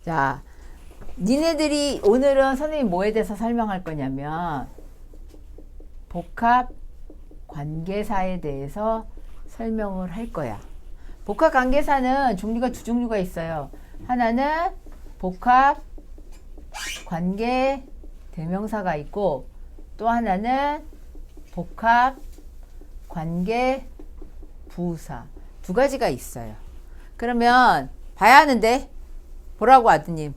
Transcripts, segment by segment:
자, 니네들이 오늘은 선생님 뭐에 대해서 설명할 거냐면 복합 관계사에 대해서 설명을 할 거야. 복합 관계사는 종류가 두 종류가 있어요. 하나는 복합 관계 대명사가 있고 또 하나는 복합 관계 부사. 두 가지가 있어요. 그러면 봐야 하는데 보라고 아드님.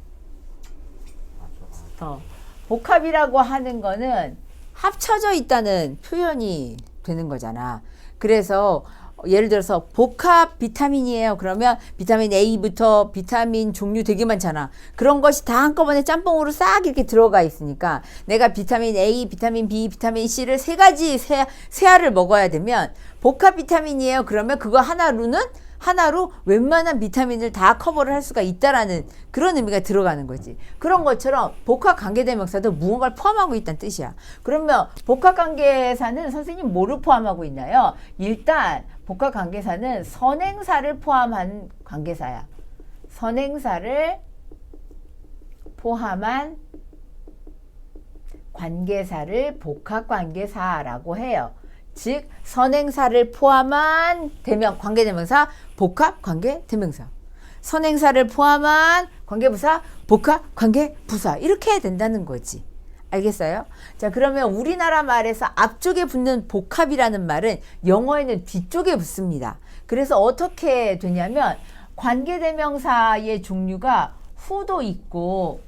복합이라고 하는 거는 합쳐져 있다는 표현이 되는 거잖아. 그래서 예를 들어서 복합 비타민이에요. 그러면 비타민 A부터 비타민 종류 되게 많잖아. 그런 것이 다 한꺼번에 짬뽕으로 싹 이렇게 들어가 있으니까 내가 비타민 A, 비타민 B, 비타민 C를 세 가지 세알을 먹어야 되면 복합 비타민이에요. 그러면 그거 하나로 웬만한 비타민을 다 커버를 할 수가 있다라는 그런 의미가 들어가는 거지. 그런 것처럼 복합 관계대명사도 무언가를 포함하고 있다는 뜻이야. 그러면 복합 관계사는 선생님 뭐를 포함하고 있나요? 일단 복합 관계사는 선행사를 포함한 관계사야. 선행사를 포함한 관계사를 복합 관계사라고 해요. 즉 선행사를 포함한 관계대명사 복합 관계대명사, 선행사를 포함한 관계부사 복합 관계부사, 이렇게 해야 된다는 거지. 알겠어요? 자, 그러면 우리나라 말에서 앞쪽에 붙는 복합이라는 말은 영어에는 뒤쪽에 붙습니다. 그래서 어떻게 되냐면 관계대명사의 종류가 who도 있고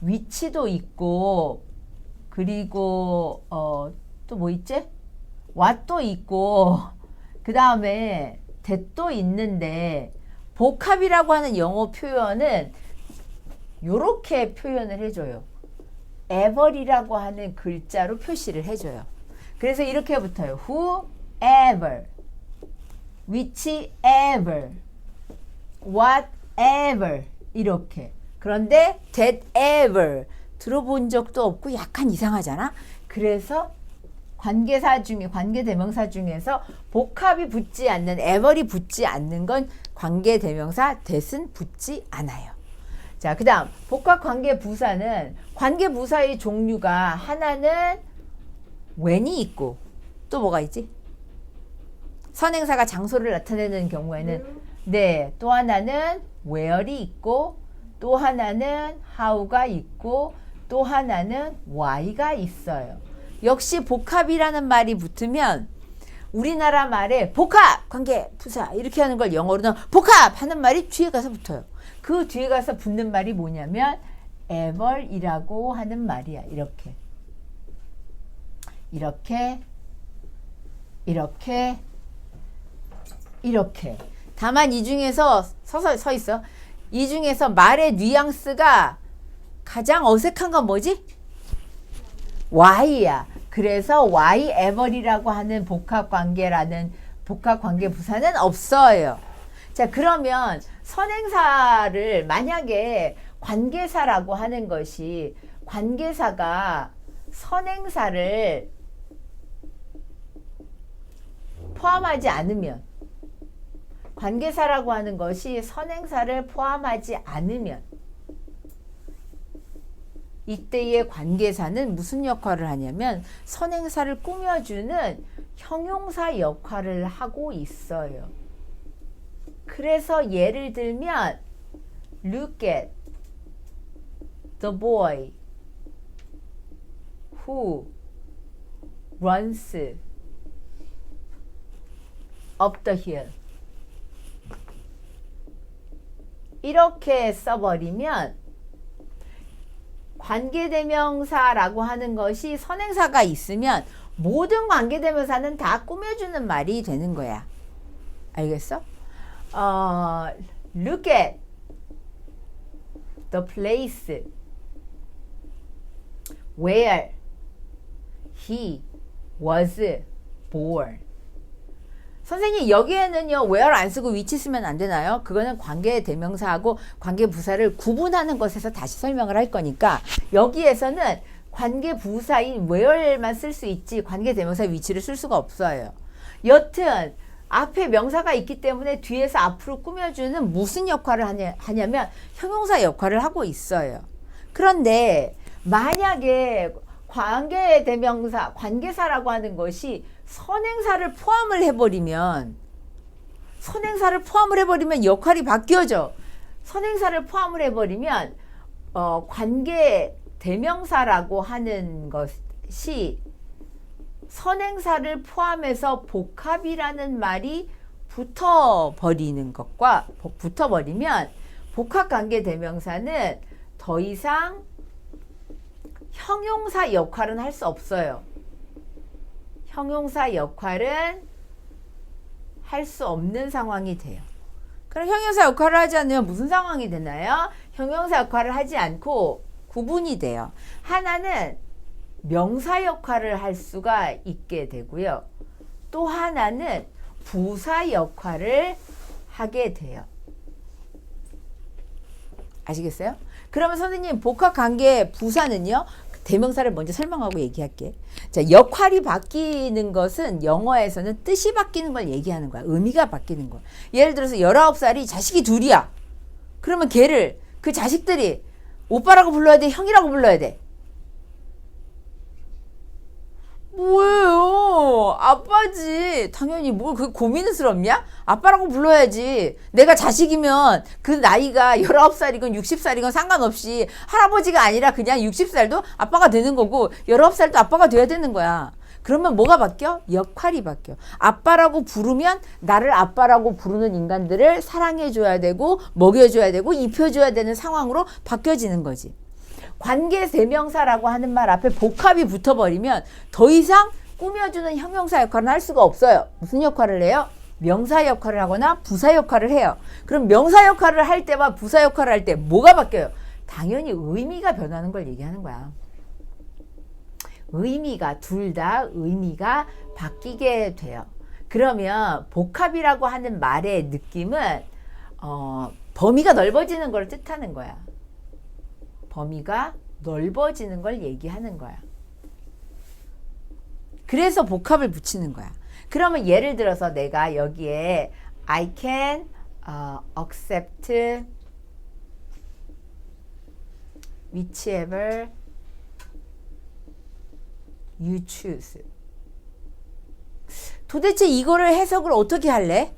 which도 있고 그리고 또 뭐 있지? what도 있고 그 다음에 that도 있는데 복합이라고 하는 영어 표현은 요렇게 표현을 해줘요. ever이라고 하는 글자로 표시를 해줘요. 그래서 이렇게 붙어요. whoever, whichever, whatever 이렇게. 그런데 that ever 들어본 적도 없고 약간 이상하잖아. 그래서 관계대명사 중에서 복합이 붙지 않는, ever이 붙지 않는 건 관계대명사 that은 붙지 않아요. 자, 그 다음 복합관계부사는 관계부사의 종류가 하나는 when이 있고 또 뭐가 있지? 선행사가 장소를 나타내는 경우에는 네, 또 하나는 where이 있고 또 하나는 how가 있고 또 하나는 why가 있어요. 역시 복합이라는 말이 붙으면 우리나라 말에 복합 관계 부사 이렇게 하는 걸 영어로는 복합 하는 말이 뒤에 가서 붙어요. 그 뒤에 가서 붙는 말이 뭐냐면 ever이라고 하는 말이야. 이렇게 다만 이 중에서 서 있어. 이 중에서 말의 뉘앙스가 가장 어색한 건 뭐지? why야. 그래서 whyever이라고 하는 복합관계 부사는 없어요. 자, 그러면 선행사를 만약에 관계사라고 하는 것이 관계사가 선행사를 포함하지 않으면, 관계사라고 하는 것이 선행사를 포함하지 않으면 이때의 관계사는 무슨 역할을 하냐면 선행사를 꾸며주는 형용사 역할을 하고 있어요. 그래서 예를 들면 Look at the boy who runs up the hill. 이렇게 써버리면 관계대명사라고 하는 것이 선행사가 있으면 모든 관계대명사는 다 꾸며주는 말이 되는 거야. 알겠어? Look at the place where he was born. 선생님 여기에는요 where 안 쓰고 which 쓰면 안 되나요? 그거는 관계대명사하고 관계부사를 구분하는 것에서 다시 설명을 할 거니까 여기에서는 관계부사인 where만 쓸 수 있지 관계대명사 which를 쓸 수가 없어요. 여튼 앞에 명사가 있기 때문에 뒤에서 앞으로 꾸며주는 무슨 역할을 하냐면 형용사 역할을 하고 있어요. 그런데 만약에 관계대명사, 관계사라고 하는 것이 선행사를 포함을 해버리면 역할이 바뀌어져. 선행사를 포함을 해버리면 관계대명사라고 하는 것이 선행사를 포함해서 복합이라는 말이 붙어버리는 것과 붙어버리면 복합관계대명사는 더 이상 형용사 역할은 할 수 없어요. 형용사 역할은 할 수 없는 상황이 돼요. 그럼 형용사 역할을 하지 않으면 무슨 상황이 되나요? 형용사 역할을 하지 않고 구분이 돼요. 하나는 명사 역할을 할 수가 있게 되고요. 또 하나는 부사 역할을 하게 돼요. 아시겠어요? 그러면 선생님 복합관계 부사는요. 대명사를 먼저 설명하고 얘기할게. 자, 역할이 바뀌는 것은 영어에서는 뜻이 바뀌는 걸 얘기하는 거야. 의미가 바뀌는 거야. 예를 들어서 19살이 자식이 둘이야. 그러면 걔를 그 자식들이 오빠라고 불러야 돼? 형이라고 불러야 돼? 뭐예요? 아빠지. 당연히 뭘 그 고민스럽냐? 아빠라고 불러야지. 내가 자식이면 그 나이가 19살이건 60살이건 상관없이 할아버지가 아니라 그냥 60살도 아빠가 되는 거고 19살도 아빠가 돼야 되는 거야. 그러면 뭐가 바뀌어? 역할이 바뀌어. 아빠라고 부르면 나를 아빠라고 부르는 인간들을 사랑해줘야 되고 먹여줘야 되고 입혀줘야 되는 상황으로 바뀌어지는 거지. 관계대명사라고 하는 말 앞에 복합이 붙어버리면 더 이상 꾸며주는 형용사 역할은 할 수가 없어요. 무슨 역할을 해요? 명사 역할을 하거나 부사 역할을 해요. 그럼 명사 역할을 할 때와 부사 역할을 할 때 뭐가 바뀌어요? 당연히 의미가 변하는 걸 얘기하는 거야. 의미가 둘 다 의미가 바뀌게 돼요. 그러면 복합이라고 하는 말의 느낌은 범위가 넓어지는 걸 뜻하는 거야. 범위가 넓어지는 걸 얘기하는 거야. 그래서 복합을 붙이는 거야. 그러면 예를 들어서 내가 여기에 I can accept whichever you choose. 도대체 이거를 해석을 어떻게 할래?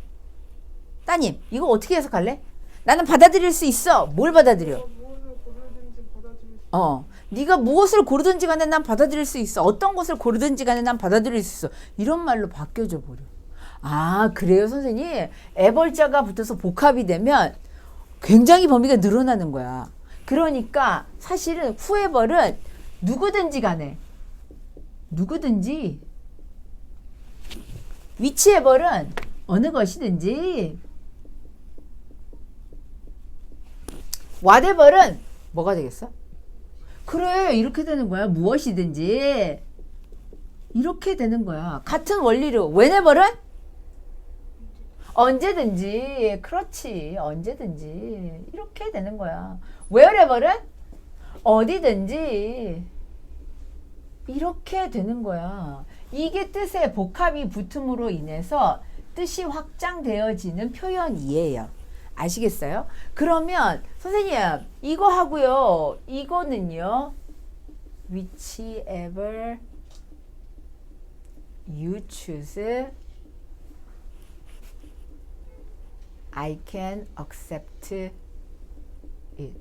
따님, 이거 어떻게 해석할래? 나는 받아들일 수 있어. 뭘 받아들여? 네가 무엇을 고르든지 간에 난 받아들일 수 있어. 어떤 것을 고르든지 간에 난 받아들일 수 있어. 이런 말로 바뀌어져 버려. 아, 그래요, 선생님? 애벌자가 붙어서 복합이 되면 굉장히 범위가 늘어나는 거야. 그러니까 사실은 whoever은 누구든지 간에 누구든지 whichever은 어느 것이든지 whatever은 뭐가 되겠어? 그래, 이렇게 되는 거야. 무엇이든지 이렇게 되는 거야. 같은 원리로 whenever은 언제든지, 그렇지, 언제든지 이렇게 되는 거야. wherever은 어디든지 이렇게 되는 거야. 이게 뜻의 복합이 붙음으로 인해서 뜻이 확장되어지는 표현이에요. 아시겠어요? 그러면 선생님 이거 하고요. 이거는요. whichever you choose I can accept it.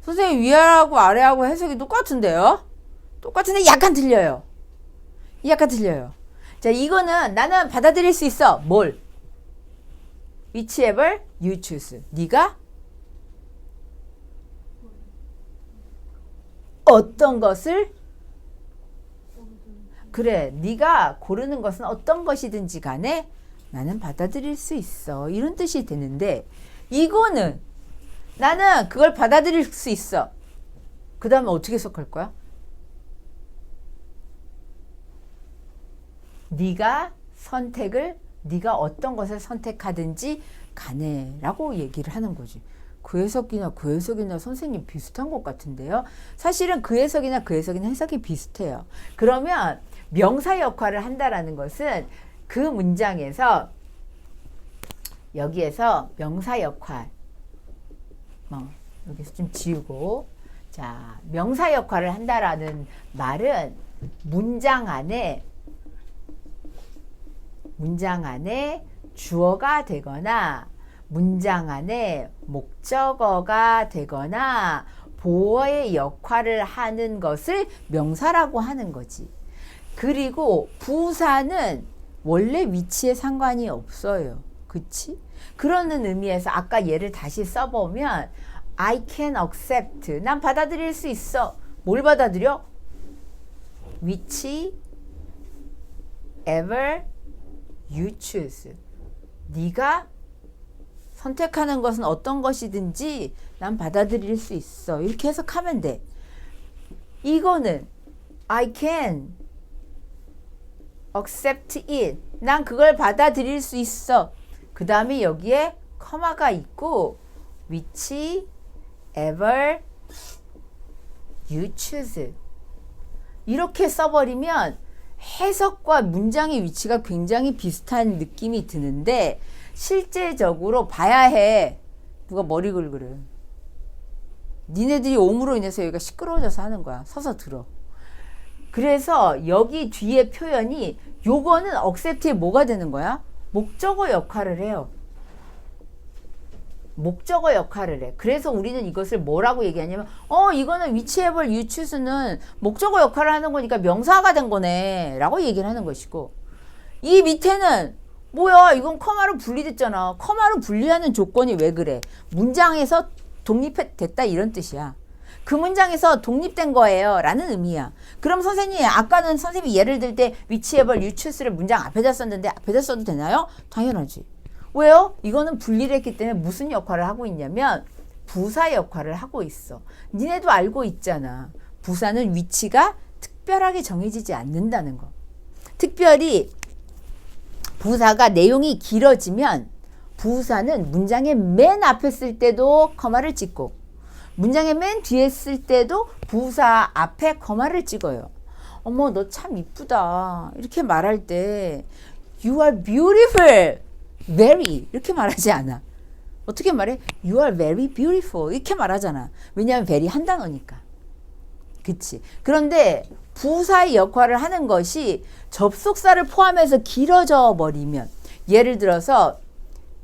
선생님 위아래하고 아래하고 해석이 똑같은데요? 똑같은데 약간 틀려요. 약간 틀려요. 자, 이거는 나는 받아들일 수 있어. 뭘? whichever you choose. 네가 어떤 것을 그래, 네가 고르는 것은 어떤 것이든지 간에 나는 받아들일 수 있어. 이런 뜻이 되는데 이거는 나는 그걸 받아들일 수 있어. 그 다음에 어떻게 해석할 거야? 네가 어떤 것을 선택하든지 간에 라고 얘기를 하는 거지. 그 해석이나 선생님 비슷한 것 같은데요. 사실은 그 해석이나 해석이 비슷해요. 그러면 명사 역할을 한다라는 것은 그 문장에서 여기에서 명사 역할 여기서 좀 지우고 자 명사 역할을 한다라는 말은 문장 안에 주어가 되거나 문장 안에 목적어가 되거나 보어의 역할을 하는 것을 명사라고 하는 거지. 그리고 부사는 원래 위치에 상관이 없어요. 그치? 그러는 의미에서 아까 예를 다시 써보면 I can accept. 난 받아들일 수 있어. 뭘 받아들여? which ever you choose. 네가 선택하는 것은 어떤 것이든지 난 받아들일 수 있어. 이렇게 해석하면 돼. 이거는 I can accept it. 난 그걸 받아들일 수 있어. 그 다음에 여기에 커마가 있고 which ever you choose. 이렇게 써버리면 해석과 문장의 위치가 굉장히 비슷한 느낌이 드는데 실제적으로 봐야 해. 누가 머리 긁으래. 니네들이 옴으로 인해서 여기가 시끄러워져서 하는 거야. 서서 들어. 그래서 여기 뒤에 표현이 요거는 accept의 뭐가 되는 거야? 목적어 역할을 해요. 목적어 역할을 해. 그래서 우리는 이것을 뭐라고 얘기하냐면 이거는 whichever you choose는 목적어 역할을 하는 거니까 명사가 된 거네 라고 얘기를 하는 것이고 이 밑에는 뭐야 이건 커마로 분리됐잖아. 커마로 분리하는 조건이 왜 그래? 문장에서 독립됐다 이런 뜻이야. 그 문장에서 독립된 거예요 라는 의미야. 그럼 선생님 아까는 선생님이 예를 들 때 whichever you choose를 문장 앞에다 썼는데 앞에다 써도 되나요? 당연하지. 왜요? 이거는 분리를 했기 때문에 무슨 역할을 하고 있냐면 부사 역할을 하고 있어. 니네도 알고 있잖아. 부사는 위치가 특별하게 정해지지 않는다는 거. 특별히 부사가 내용이 길어지면 부사는 문장의 맨 앞에 쓸 때도 커마를 찍고 문장의 맨 뒤에 쓸 때도 부사 앞에 커마를 찍어요. 어머 너 참 이쁘다 이렇게 말할 때 You are beautiful very 이렇게 말하지 않아. 어떻게 말해? You are very beautiful 이렇게 말하잖아. 왜냐하면 very 한 단어니까. 그치? 그런데 부사의 역할을 하는 것이 접속사를 포함해서 길어져 버리면 예를 들어서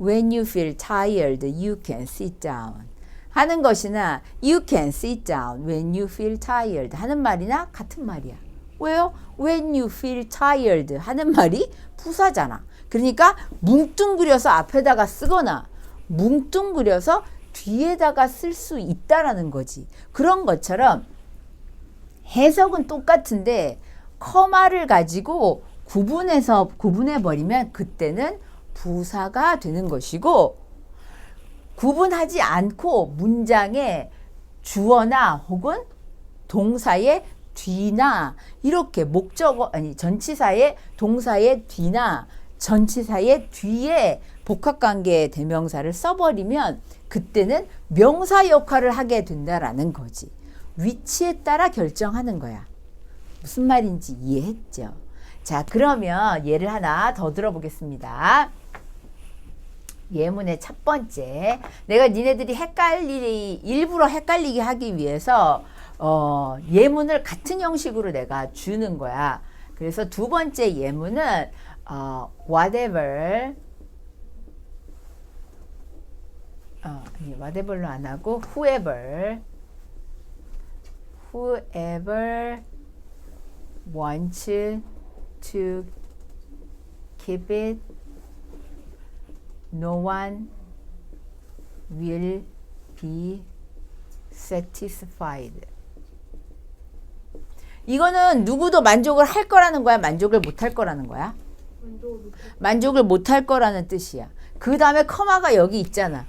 When you feel tired you can sit down 하는 것이나 You can sit down when you feel tired 하는 말이나 같은 말이야. 왜요? When you feel tired 하는 말이 부사잖아. 그러니까 뭉뚱그려서 앞에다가 쓰거나 뭉뚱그려서 뒤에다가 쓸 수 있다라는 거지. 그런 것처럼 해석은 똑같은데 커마를 가지고 구분해버리면 그때는 부사가 되는 것이고 구분하지 않고 문장에 주어나 혹은 동사의 뒤나 이렇게 목적어 전치사의 동사의 뒤나 전치사의 뒤에 복합관계 대명사를 써버리면 그때는 명사 역할을 하게 된다라는 거지. 위치에 따라 결정하는 거야. 무슨 말인지 이해했죠? 자, 그러면 예를 하나 더 들어보겠습니다. 예문의 첫 번째. 내가 니네들이 일부러 헷갈리게 하기 위해서 예문을 같은 형식으로 내가 주는 거야. 그래서 두 번째 예문은 whatever whatever로 안 하고 whoever wants to keep it no one will be satisfied. 이거는 누구도 만족을 할 거라는 거야? 만족을 못 할 거라는 거야? 만족을 못 할 거라는 뜻이야. 그 다음에 커마가 여기 있잖아.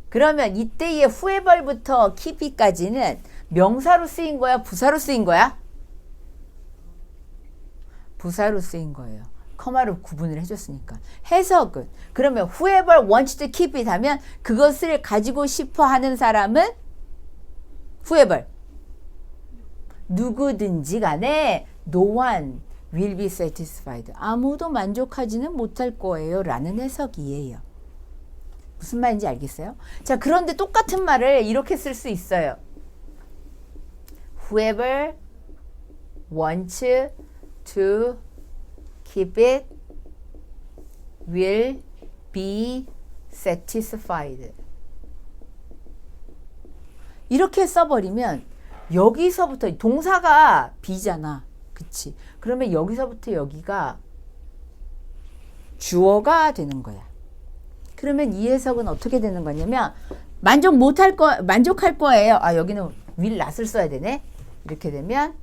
그러면 이때의 whoever부터 keep it까지는 명사로 쓰인 거야? 부사로 쓰인 거야? 부사로 쓰인 거예요. 커마로 구분을 해줬으니까. 해석은 그러면 whoever wants to keep it 하면 그것을 가지고 싶어 하는 사람은 whoever 누구든지 간에 no one will be satisfied 아무도 만족하지는 못할 거예요 라는 해석이에요. 무슨 말인지 알겠어요? 자, 그런데 똑같은 말을 이렇게 쓸 수 있어요. Whoever wants to keep it will be satisfied. 이렇게 써버리면 여기서부터 동사가 be잖아. 그치? 그러면 여기서부터 여기가 주어가 되는 거야. 그러면 이 해석은 어떻게 되는 거냐면 만족할 거예요. 아, 여기는 will not을 써야 되네. 이렇게 되면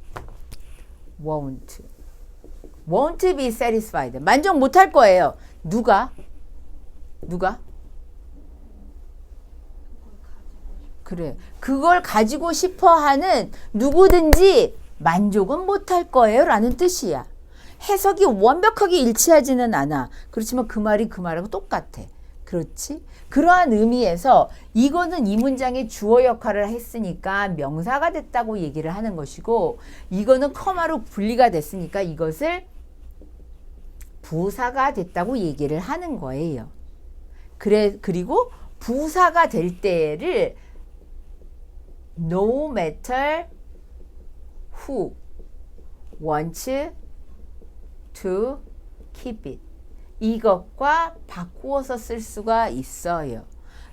won't be satisfied. 만족 못할 거예요. 누가? 그래. 그걸 가지고 싶어 하는 누구든지 만족은 못할 거예요. 라는 뜻이야. 해석이 완벽하게 일치하지는 않아. 그렇지만 그 말이 그 말하고 똑같아. 그렇지? 그러한 의미에서 이거는 이 문장의 주어 역할을 했으니까 명사가 됐다고 얘기를 하는 것이고, 이거는 커마로 분리가 됐으니까 이것을 부사가 됐다고 얘기를 하는 거예요. 그리고 부사가 될 때를 no matter who wants to keep it, 이것과 바꾸어서 쓸 수가 있어요.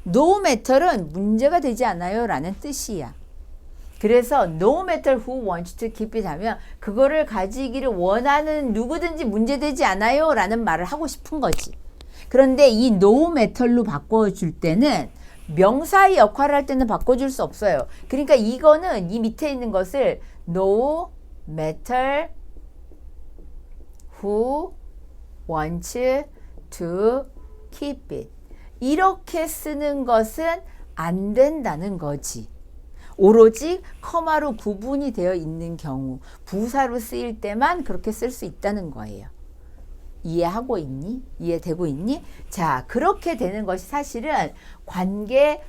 no matter은 문제가 되지 않아요 라는 뜻이야. 그래서 no matter who wants to keep it 하면 그거를 가지기를 원하는 누구든지 문제되지 않아요 라는 말을 하고 싶은 거지. 그런데 이 no matter로 바꿔줄 때는 명사의 역할을 할 때는 바꿔줄 수 없어요. 그러니까 이거는 이 밑에 있는 것을 no matter who wants to keep it, 이렇게 쓰는 것은 안 된다는 거지. 오로지 커마로 구분이 되어 있는 경우, 부사로 쓰일 때만 그렇게 쓸 수 있다는 거예요. 이해하고 있니? 이해되고 있니? 자, 그렇게 되는 것이 사실은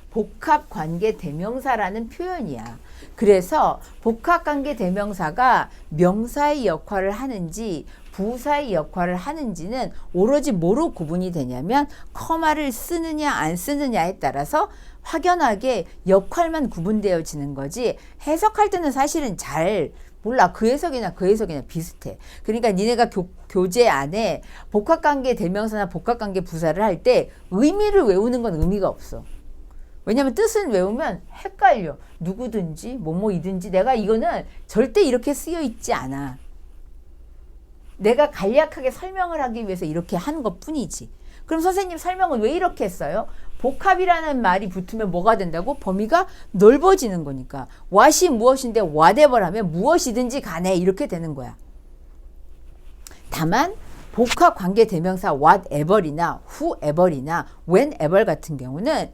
복합관계 대명사라는 표현이야. 그래서 복합관계 대명사가 명사의 역할을 하는지 부사의 역할을 하는지는 오로지 뭐로 구분이 되냐면 커마를 쓰느냐 안 쓰느냐에 따라서 확연하게 역할만 구분되어지는 거지, 해석할 때는 사실은 잘 몰라. 그 해석이나 그 해석이나 비슷해. 그러니까 니네가 교재 안에 복합관계 대명사나 복합관계 부사를 할 때 의미를 외우는 건 의미가 없어. 왜냐면 뜻은 외우면 헷갈려. 누구든지 뭐뭐이든지, 내가 이거는 절대 이렇게 쓰여 있지 않아. 내가 간략하게 설명을 하기 위해서 이렇게 하는 것 뿐이지. 그럼 선생님 설명은 왜 이렇게 했어요? 복합이라는 말이 붙으면 뭐가 된다고? 범위가 넓어지는 거니까. what이 무엇인데 whatever 하면 무엇이든지 간에 이렇게 되는 거야. 다만 복합관계 대명사 whatever이나 whoever이나 whenever 같은 경우는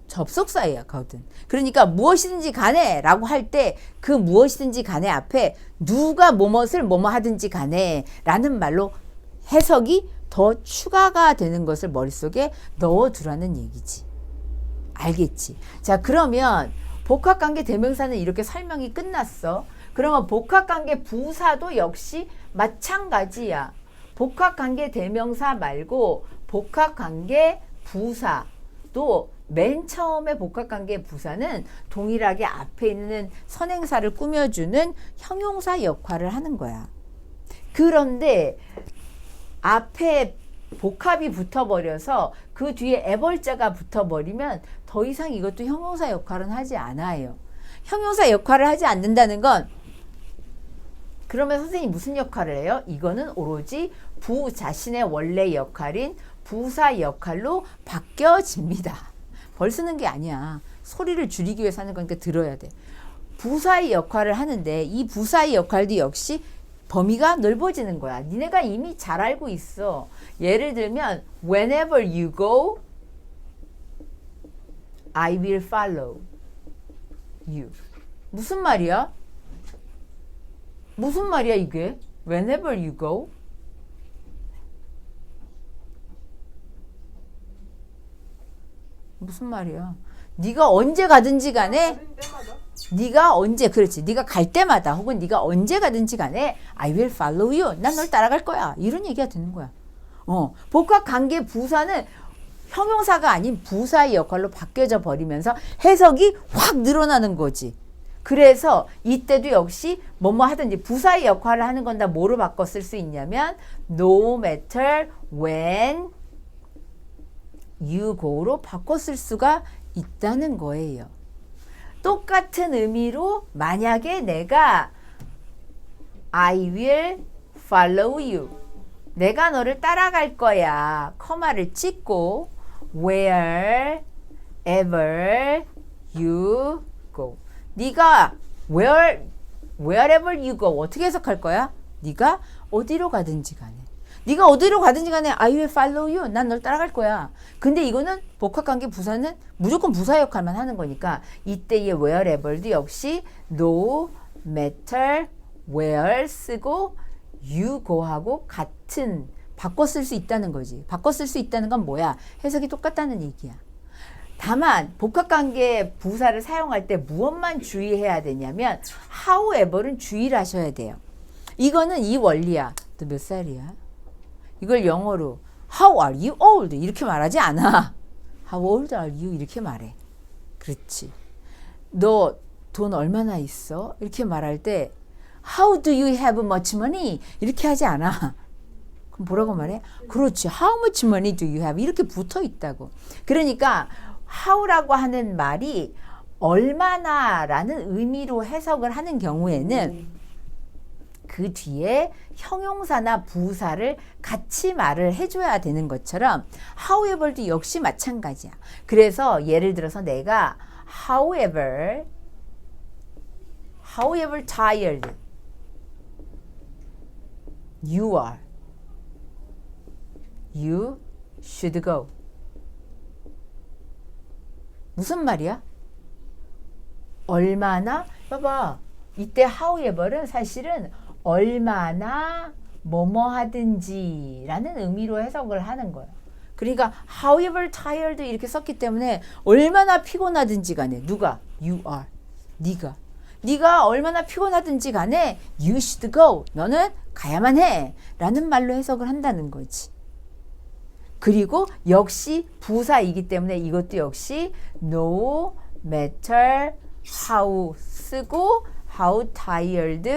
접속사였거든. 그러니까 무엇이든지 간에 라고 할 때 그 무엇이든지 간에 앞에 누가 뭐뭇을 뭐뭐 하든지 간에 라는 말로 해석이 더 추가가 되는 것을 머릿속에 넣어두라는 얘기지. 알겠지? 자, 그러면 복합관계 대명사는 이렇게 설명이 끝났어. 그러면 복합관계 부사도 역시 마찬가지야. 복합관계 대명사 말고 복합관계 부사도 맨 처음에 복합관계 부사는 동일하게 앞에 있는 선행사를 꾸며주는 형용사 역할을 하는 거야. 그런데 앞에 복합이 붙어버려서 그 뒤에 애벌자가 붙어버리면 더 이상 이것도 형용사 역할은 하지 않아요. 형용사 역할을 하지 않는다는 건, 그러면 선생님이 무슨 역할을 해요? 이거는 오로지 자신의 원래 역할인 부사 역할로 바뀌어집니다. 벌 쓰는 게 아니야. 소리를 줄이기 위해서 하는 거니까 들어야 돼. 부사의 역할을 하는데 이 부사의 역할도 역시 범위가 넓어지는 거야. 니네가 이미 잘 알고 있어. 예를 들면 whenever you go, I will follow you. 무슨 말이야? 무슨 말이야 이게? Whenever you go? 무슨 말이야? 네가 언제 가든지 간에, 네가 언제, 그렇지, 네가 갈 때마다 혹은 네가 언제 가든지 간에 I will follow you. 난 널 따라갈 거야. 이런 얘기가 되는 거야. 복합관계 부사는 형용사가 아닌 부사의 역할로 바뀌어져 버리면서 해석이 확 늘어나는 거지. 그래서 이때도 역시 뭐뭐 하든지 부사의 역할을 하는 건 다 뭐로 바꿔 쓸 수 있냐면 no matter when you go로 바꿔 쓸 수가 있다는 거예요. 똑같은 의미로 만약에 내가 I will follow you. 내가 너를 따라갈 거야. 커마를 찍고 wherever you go. 네가 wherever you go 어떻게 해석할 거야? 네가 어디로 가든지 간에. 네가 어디로 가든지 간에 I will follow you. 난 널 따라갈 거야. 근데 이거는 복합관계 부사는 무조건 부사 역할만 하는 거니까 이때의 wherever도 역시 no matter where 쓰고 you go하고 같은 바꿔 쓸 수 있다는 거지. 바꿔 쓸 수 있다는 건 뭐야? 해석이 똑같다는 얘기야. 다만 복합관계 부사를 사용할 때 무엇만 주의해야 되냐면 however는 주의를 하셔야 돼요. 이거는 이 원리야. 너 몇 살이야? 이걸 영어로 How are you old? 이렇게 말하지 않아. How old are you? 이렇게 말해. 그렇지. 너 돈 얼마나 있어? 이렇게 말할 때 How do you have much money? 이렇게 하지 않아. 그럼 뭐라고 말해? 그렇지. How much money do you have? 이렇게 붙어 있다고. 그러니까 how라고 하는 말이 얼마나라는 의미로 해석을 하는 경우에는 그 뒤에 형용사나 부사를 같이 말을 해줘야 되는 것처럼 however도 역시 마찬가지야. 그래서 예를 들어서 내가 however tired you are. You should go. 무슨 말이야? 얼마나? 봐봐. 이때 however는 사실은 얼마나 뭐뭐 하든지 라는 의미로 해석을 하는 거야. 그러니까 however tired 이렇게 썼기 때문에 얼마나 피곤하든지 간에 누가? You are. 네가 얼마나 피곤하든지 간에 you should go. 너는 가야만 해. 라는 말로 해석을 한다는 거지. 그리고 역시 부사이기 때문에 이것도 역시 no matter how 쓰고 how tired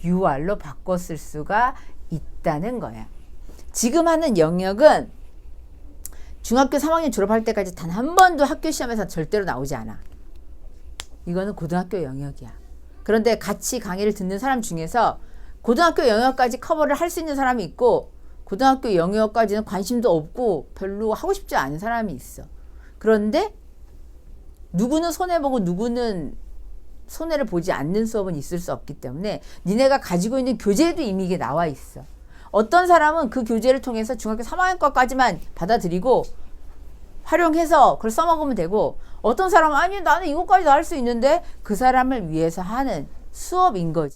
you are로 바꿔 쓸 수가 있다는 거야. 지금 하는 영역은 중학교 3학년 졸업할 때까지 단 한 번도 학교 시험에서 절대로 나오지 않아. 이거는 고등학교 영역이야. 그런데 같이 강의를 듣는 사람 중에서 고등학교 영역까지 커버를 할 수 있는 사람이 있고 고등학교 영역까지는 관심도 없고 별로 하고 싶지 않은 사람이 있어. 그런데 누구는 손해보고 누구는 손해를 보지 않는 수업은 있을 수 없기 때문에 니네가 가지고 있는 교재에도 이미 이게 나와 있어. 어떤 사람은 그 교재를 통해서 중학교 3학년 거까지만 받아들이고 활용해서 그걸 써먹으면 되고 어떤 사람은 아니 나는 이것까지도 할 수 있는데 그 사람을 위해서 하는 수업인 거지.